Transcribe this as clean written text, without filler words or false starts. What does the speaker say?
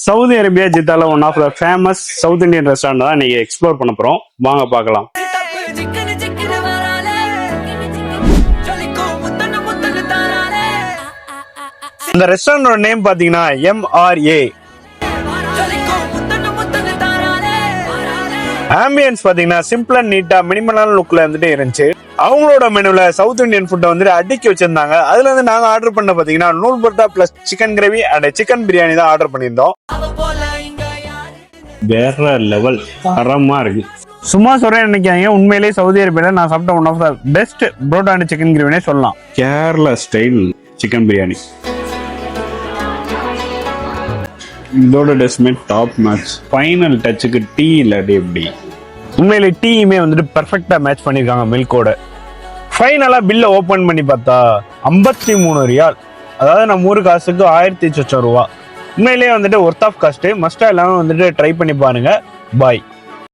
Saudi Arabia ஜித்தால one of the famous South Indian restaurant தான் நீங்க எக்ஸ்ப்ளோர் பண்ண போறோம். வாங்க பார்க்கலாம். இந்த ரெஸ்டாரண்டோட நேம் பாத்தீங்கன்னா MRA. ஆம்பியன்ஸ் பாத்தீங்கன்னா சிம்பிள் அண்ட் நீட்டா மினிமலான லுக்ல வந்துட்டு இருந்துச்சு. அவங்களோட மெனுல சவுத் இந்தியன் ஃபுட்டை வந்துட்டு அடுக்கி வச்சிருந்தாங்க. அதுல இருந்து நாங்க ஆர்டர் பண்ண பாத்தீங்கன்னா நூல் parotta plus chicken gravy and chicken biryani தான் ஆர்டர் பண்ணியிருந்தோம். வேற லெவல் தரமா இருக்கு. சும்மா சொல்றேன் நினைக்காங்க, உண்மையிலேயே சவுதி அரேபியால நான் சாப்பிட்ட one of the best parotta and chicken கிரேவினே சொல்லலாம். Kerala style chicken biryani. இதோட டெஸ்ட்மெண்ட் டாப் மேட்ச். ஃபைனல் டச்சுக்கு டீ இல்லாட்டி எப்படி? உண்மையிலே டீயுமே வந்துட்டு பெர்ஃபெக்டா மேட்ச் பண்ணிருக்காங்க மில்கோட. ஃபைனலா பில்ல ஓபன் பண்ணி பார்த்தா 53 ரியால், அதாவது நம்ம ஊரு காசுக்கு 1800 ரூபா. உண்மையிலேயே வந்துட்டு ஒர்த் ஆஃப் காஸ்ட். மஸ்டா எல்லாமே வந்துட்டு ட்ரை பண்ணி பாருங்க. பாய்.